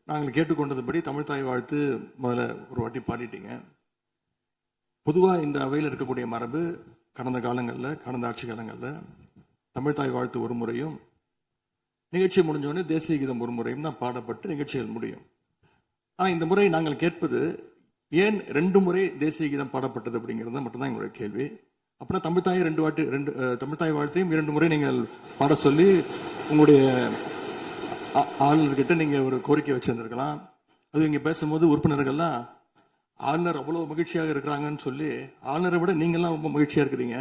நாங்கள் கேட்டுக்கொண்டதுபடி தமிழ்தாய் வாழ்த்து முதல்ல ஒரு வாட்டி பாடிட்டீங்க. பொதுவாக இந்த அவையில் இருக்கக்கூடிய மரபு கடந்த காலங்களில், கடந்த ஆட்சி காலங்களில் தமிழ்தாய் வாழ்த்து ஒரு முறையும் நிகழ்ச்சி முடிஞ்சோடனே தேசிய கீதம் ஒரு முறையும் தான் பாடப்பட்டு நிகழ்ச்சிகள் முடியும். ஆனால் இந்த முறை நாங்கள் கேட்பது ஏன் 2 முறை தேசிய கீதம் பாடப்பட்டது அப்படிங்கிறது மட்டும்தான் எங்களுடைய கேள்வி. அப்படின்னா தமிழ்தாய் வாழ்த்தையும் 2 முறை நீங்கள் பாட சொல்லி உங்களுடைய ஆளுநர்கிட்ட நீங்கள் ஒரு கோரிக்கை வச்சிருந்திருக்கலாம். அது இங்கே பேசும்போது உறுப்பினர்கள்லாம் ஆளுநர் அவ்வளோ மகிழ்ச்சியாக இருக்கிறாங்கன்னு சொல்லி ஆளுநரை விட நீங்கள்லாம் ரொம்ப மகிழ்ச்சியாக இருக்கிறீங்க.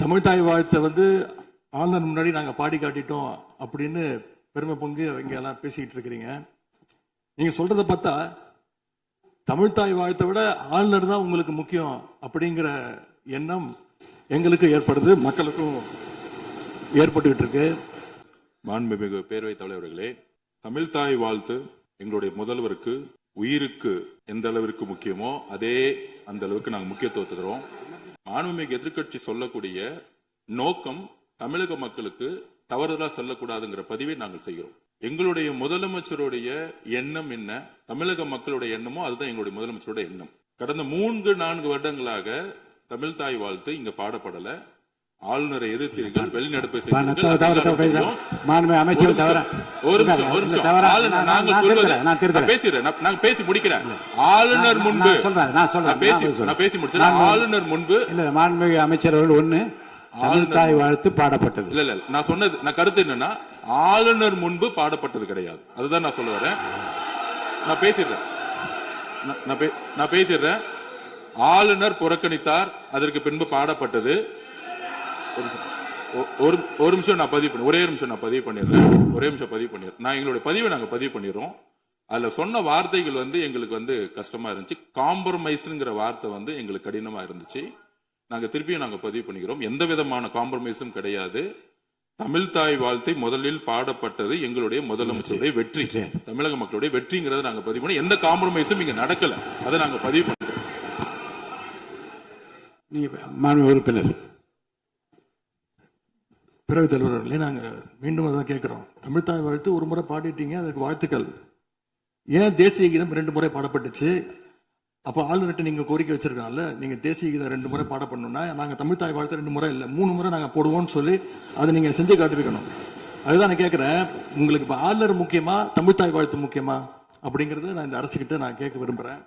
தமிழ்தாய் வாழ்த்தை ஆளுநர் முன்னாடி நாங்கள் பாடி காட்டிட்டோம் அப்படின்னு பெருமை பொங்கு இங்க எல்லாம் பேசிக்கிட்டு இருக்கிறீங்க. நீங்க சொல்றதை பார்த்தா தமிழ்தாய் வாழ்த்தை விட ஆளுநர் தான் உங்களுக்கு முக்கியம் அப்படிங்கிற எண்ணம் எங்களுக்கு ஏற்படுது, மக்களுக்கும் ஏற்பட்டுக்கிட்டு இருக்கு. மாண்புமிகு பேரவைத் தலைவர்களே, தமிழ்தாய் வாழ்த்து எங்களுடைய முதல்வருக்கு உயிருக்கு எந்த அளவிற்கு முக்கியமோ அதே அந்த அளவுக்கு நாங்கள் முக்கியத்துவம் தருவோம். மாண்புமிகு எதிர்கட்சி சொல்லக்கூடிய நோக்கம் தமிழக மக்களுக்கு தவறுதலா சொல்லக்கூடாதுங்கிற பதிவை நாங்கள் செய்கிறோம். எங்களுடைய முதலமைச்சருடைய எண்ணம் என்ன, தமிழக மக்களுடைய எண்ணமோ அதுதான் எங்களுடைய முதலமைச்சருடைய எண்ணம். கடந்த 3-4 வருடங்களாக தமிழ்தாய் வாழ்த்து இங்க பாடப்படல. ஆளுநரை எதிர்த்தீர்கள், வெளிநடப்பு பேசி முடிக்கிறேன். ஆளுநர் முன்பு ஆளுநர் முன்பு மாண்புமிகு அமைச்சர் அவர்கள் தமிழ்தாய் வாழ்த்து பாடப்பட்டது. இல்ல நான் சொன்னது, நான் கருத்து என்னன்னா ஆளுநர் முன்பு பாடப்பட்டது கிடையாது. அதுதான் நான் சொல்ல வரேன். நான் பேசிடுறேன். ஆளுநர் புறக்கணித்தார், அதற்கு பின்பு பாடப்பட்டது. ஒரு நிமிஷம் நான் பதிவு பண்ணி, ஒரே நிமிஷம் நான் பதிவு பண்ணிடுறேன். நான் எங்களுடைய பதிவை நாங்க பதிவு பண்ணிடுறோம். அதுல சொன்ன வார்த்தைகள் எங்களுக்கு கஷ்டமா இருந்துச்சு. காம்ப்ரமைஸ்ங்கிற வார்த்தை எங்களுக்கு கடினமா இருந்துச்சு. நாங்க திருப்பியும் நாங்க பதிவு பண்ணிக்கிறோம். எந்த விதமான காம்ப்ரமைஸும் கிடையாது. தமிழ்தாய் வாழ்த்தை முதலில் பாடப்பட்டது எங்களுடைய முதலமைச்சருடைய வெற்றி, தமிழக மக்களுடைய வெற்றிங்கிறத நாங்க பதிவு பண்ணி எந்த காம்ப்ரமைஸும் இங்க நடக்கல. அதை நாங்க பதிவு பண்றோம். உறுப்பினர் பேரவைத் தலைவர்களே, நாங்க மீண்டும் அதான் கேட்கிறோம். தமிழ்தாய் வாழ்த்து ஒரு முறை பாடிட்டீங்க, அதுக்கு வாழ்த்துக்கள். ஏன் தேசிய கீதம் 2 முறை பாடப்பட்டுச்சு? அப்போ ஆளுநர்கிட்ட நீங்க கோரிக்கை வச்சிருக்கனால நீங்க தேசிய கீதம் 2 முறை பாட பண்ணணும்னா நாங்க தமிழ்தாய் வாழ்த்து 2 முறை இல்லை 3 முறை நாங்க போடுவோம்னு சொல்லி அதை நீங்க செஞ்சு காட்டிருக்கணும். அதுதான் நான் கேட்கிறேன். உங்களுக்கு இப்போ ஆளுநர் முக்கியமா, தமிழ்தாய் வாழ்த்து முக்கியமா அப்படிங்கறத நான் இந்த அரசுகிட்ட நான் கேட்க விரும்புறேன்.